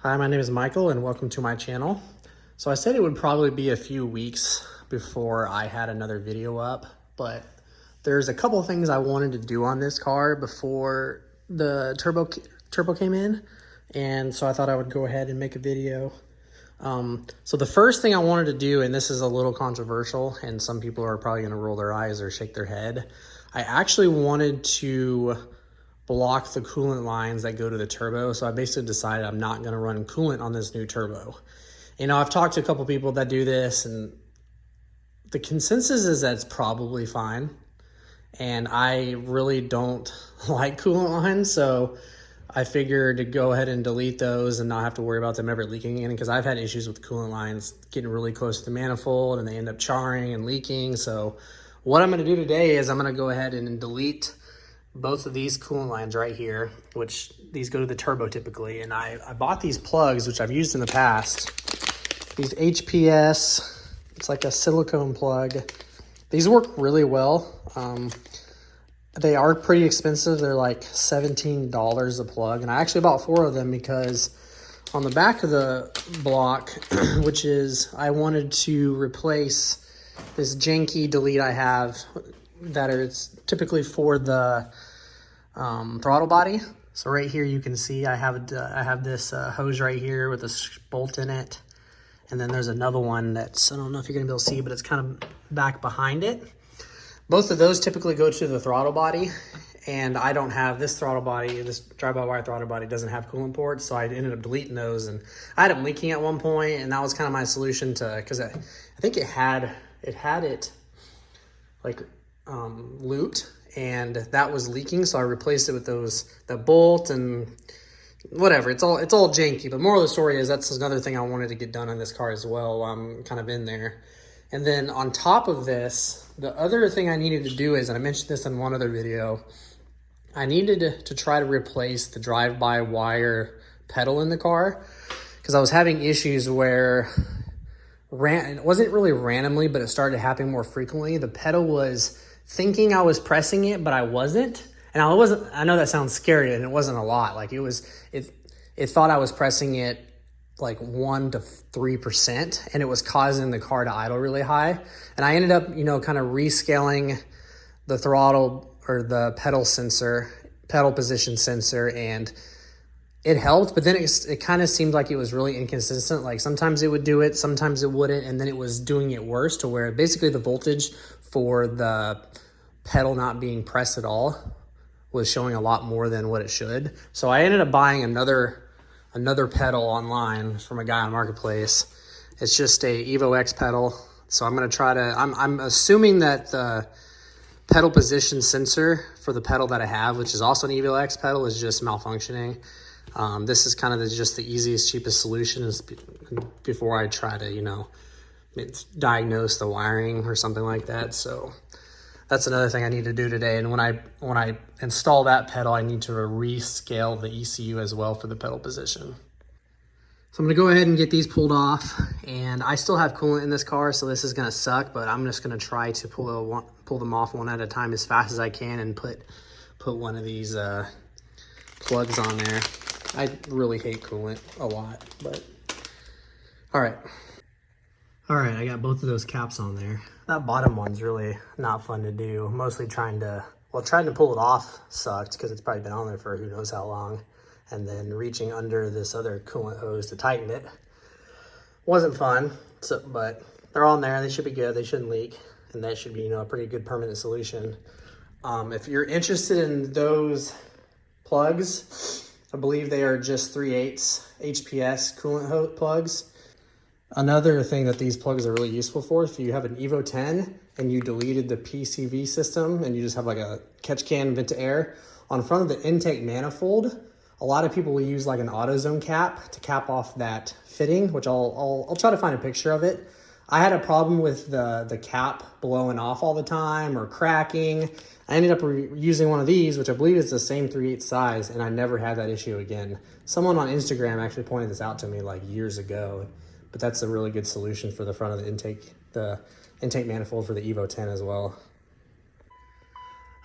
Hi, my name is Michael and welcome to my channel. So I said it would probably be a few weeks before I had another video up, but there's a couple of things I wanted to do on this car before the turbo came in, and so I thought I would go ahead and make a video. So the first thing I wanted to do, and this is a little controversial and some people are probably going to roll their eyes or shake their head, I actually wanted to block the coolant lines that go to the turbo. So I basically decided I'm not going to run coolant on this new turbo. You know, I've talked to a couple people that do this, and the consensus is that it's probably fine. And I really don't like coolant lines, so I figured to go ahead and delete those and not have to worry about them ever leaking in, because I've had issues with coolant lines getting really close to the manifold and they end up charring and leaking. So what I'm going to do today is I'm going to go ahead and delete both of these coolant lines right here, which these go to the turbo typically. And I bought these plugs, which I've used in the past. These HPS, it's like a silicone plug. These work really well. They are pretty expensive. They're like $17 a plug. And I actually bought 4 of them because on the back of the block, which is, I wanted to replace this janky delete I have that is typically for the throttle body. So right here you can see I have this hose right here with a bolt in it, and then there's another one that's, I don't know if you're gonna be able to see, but it's kind of back behind it. Both of those typically go to the throttle body, and I don't have this throttle body. This drive-by-wire throttle body doesn't have coolant ports, so I ended up deleting those, and I had them leaking at one point, and that was kind of my solution to, because I think it had it like looped, and that was leaking, so I replaced it with that bolt and whatever. It's all janky, but moral of the story is that's another thing I wanted to get done on this car as well. I'm kind of in there. And then on top of this, the other thing I needed to do is, and I mentioned this in one other video, I needed to try to replace the drive-by-wire pedal in the car, because I was having issues where it wasn't really randomly, but it started happening more frequently. The pedal was thinking I was pressing it, but I wasn't. And I know that sounds scary, and it wasn't a lot. Like it thought I was pressing it like 1 to 3%, and it was causing the car to idle really high. And I ended up, kind of rescaling the throttle or the pedal position sensor, and it helped, but then it kind of seemed like it was really inconsistent. Like sometimes it would do it, sometimes it wouldn't, and then it was doing it worse, to where basically the voltage for the pedal not being pressed at all was showing a lot more than what it should. So I ended up buying another pedal online from a guy on Marketplace. It's just a Evo X pedal. So I'm gonna try to, I'm assuming that the pedal position sensor for the pedal that I have, which is also an Evo X pedal, is just malfunctioning. This is kind of just the easiest, cheapest solution is before I try to, diagnose the wiring or something like that. So that's another thing I need to do today. And when I install that pedal, I need to rescale the ECU as well for the pedal position. So I'm gonna go ahead and get these pulled off, and I still have coolant in this car, so this is gonna suck, but I'm just gonna try to pull them off one at a time as fast as I can and put one of these plugs on there. I really hate coolant a lot, but all right, I got both of those caps on there. That bottom one's really not fun to do. Mostly trying to pull it off sucked, because it's probably been on there for who knows how long. And then reaching under this other coolant hose to tighten it wasn't fun. So, but they're on there. They should be good. They shouldn't leak, and that should be, a pretty good permanent solution. If you're interested in those plugs, I believe they are just 3/8 HPS coolant plugs. Another thing that these plugs are really useful for, if you have an Evo 10 and you deleted the PCV system and you just have like a catch can vent to air, on front of the intake manifold, a lot of people will use like an AutoZone cap to cap off that fitting, which I'll try to find a picture of it. I had a problem with the cap blowing off all the time or cracking. I ended up using one of these, which I believe is the same 3/8 size, and I never had that issue again. Someone on Instagram actually pointed this out to me like years ago, but that's a really good solution for the front of the intake manifold for the Evo 10 as well.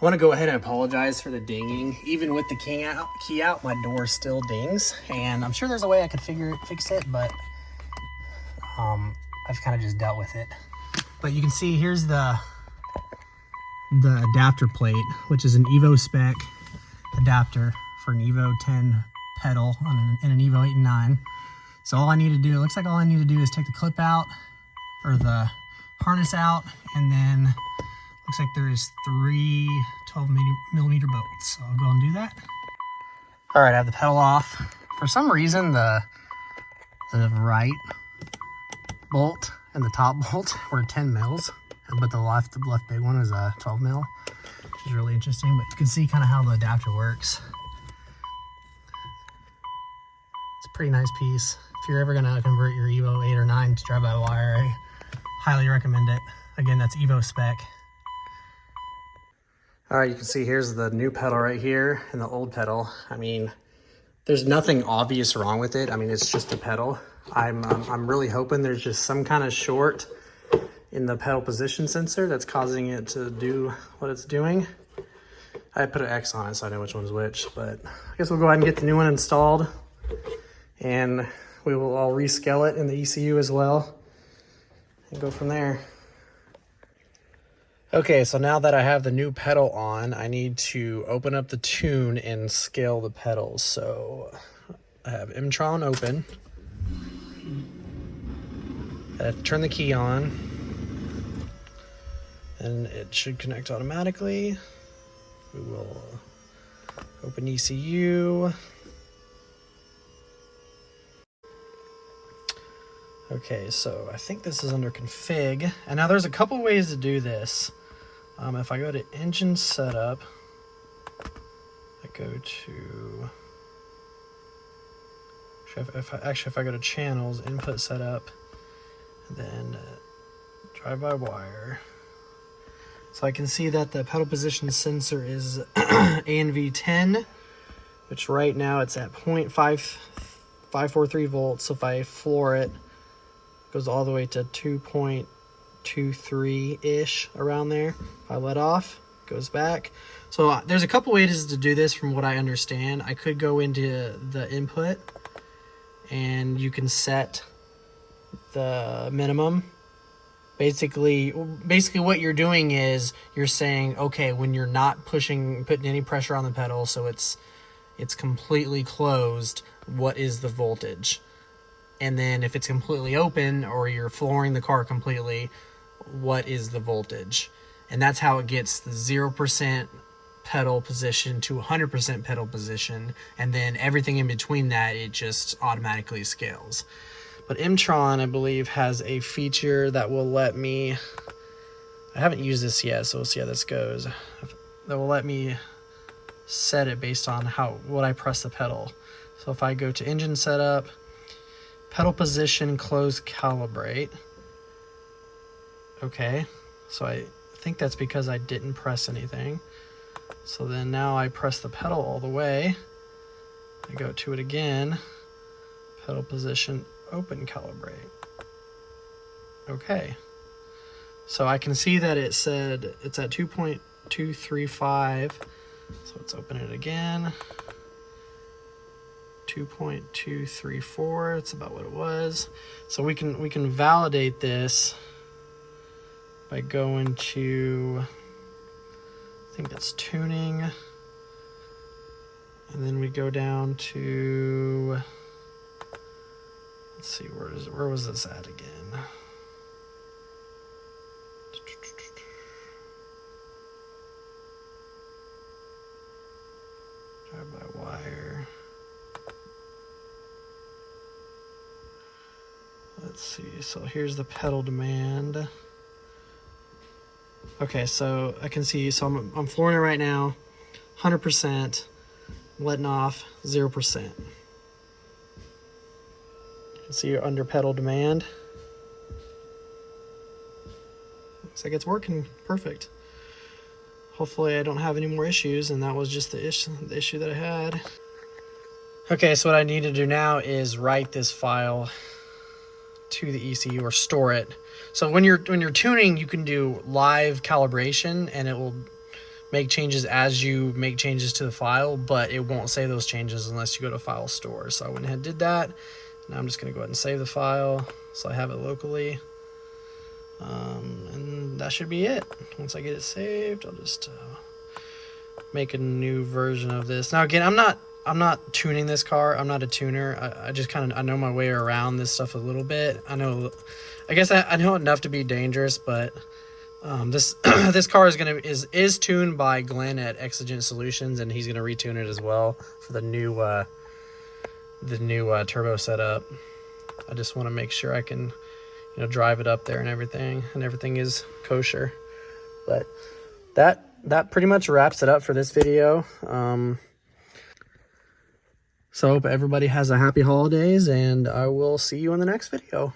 I want to go ahead and apologize for the dinging. Even with the key out, my door still dings, and I'm sure there's a way I could fix it, but I've kind of just dealt with it. But you can see here's the adapter plate, which is an Evo spec adapter for an Evo 10 pedal and an Evo 8 and 9. So all I need to do, it looks like all I need to do is take the clip out, or the harness out, and then looks like there's 3 12mm bolts. So I'll go and do that. All right, I have the pedal off. For some reason, the right bolt and the top bolt were 10 mils, but the left big one is a 12 mil, which is really interesting. But you can see kind of how the adapter works. It's a pretty nice piece. If you're ever gonna convert your Evo 8 or 9 to drive-by-wire, I highly recommend it. Again, that's Evo spec. All right, you can see here's the new pedal right here and the old pedal. I mean, there's nothing obvious wrong with it. I mean, it's just a pedal. I'm really hoping there's just some kind of short in the pedal position sensor that's causing it to do what it's doing. I put an X on it so I know which one's which, but I guess we'll go ahead and get the new one installed, and we will all rescale it in the ECU as well and go from there. Okay, so now that I have the new pedal on, I need to open up the tune and scale the pedals. So I have Mtron open. I have to turn the key on, and it should connect automatically. We will open ECU. Okay, so I think this is under config. And now there's a couple ways to do this. If I go to engine setup, I go to, if I go to channels, input setup, and then drive-by-wire. So I can see that the pedal position sensor is ANV10, which right now it's at 0.543 volts. So if I floor it, it goes all the way to 2.23-ish, around there. If I let off, it goes back. So there's a couple ways to do this from what I understand. I could go into the input, and you can set the minimum. Basically what you're doing is you're saying, okay, when you're not putting any pressure on the pedal, so it's completely closed, what is the voltage? And then if it's completely open, or you're flooring the car completely, what is the voltage? And that's how it gets the 0% pedal position to 100% pedal position, and then everything in between that, it just automatically scales. But Mtron, I believe, has a feature that will let me, I haven't used this yet, so we'll see how this goes, that will let me set it based on what I press the pedal. So if I go to engine setup, pedal position, close, calibrate. Okay, so I think that's because I didn't press anything. So then now I press the pedal all the way. I go to it again, pedal position, open, calibrate. Okay, so I can see that it said it's at 2.235, so let's open it again. 2.234, it's about what it was. So we can validate this by going to, I think that's tuning, and then we go down to, let's see, where was this at again? Drive-by-wire. Let's see, so here's the pedal demand. Okay, so I can see, so I'm flooring it right now, 100%, letting off 0%. You can see you're under pedal demand. Looks like it's working perfect. Hopefully I don't have any more issues, and that was just the issue that I had. Okay, so what I need to do now is write this file to the ECU, or store it. So when you're tuning, you can do live calibration, and it will make changes as you make changes to the file, but it won't save those changes unless you go to file store. So I went ahead and did that. Now I'm just going to go ahead and save the file so I have it locally. And that should be it. Once I get it saved, I'll just make a new version of this. Now again, I'm not tuning this car. I'm not a tuner. I just I know my way around this stuff a little bit. I guess I know enough to be dangerous, but this this car is tuned by Glenn at Exigent Solutions, and he's gonna retune it as well for the new turbo setup. I just want to make sure I can, drive it up there and everything is kosher. But that pretty much wraps it up for this video. So I hope everybody has a happy holidays, and I will see you in the next video.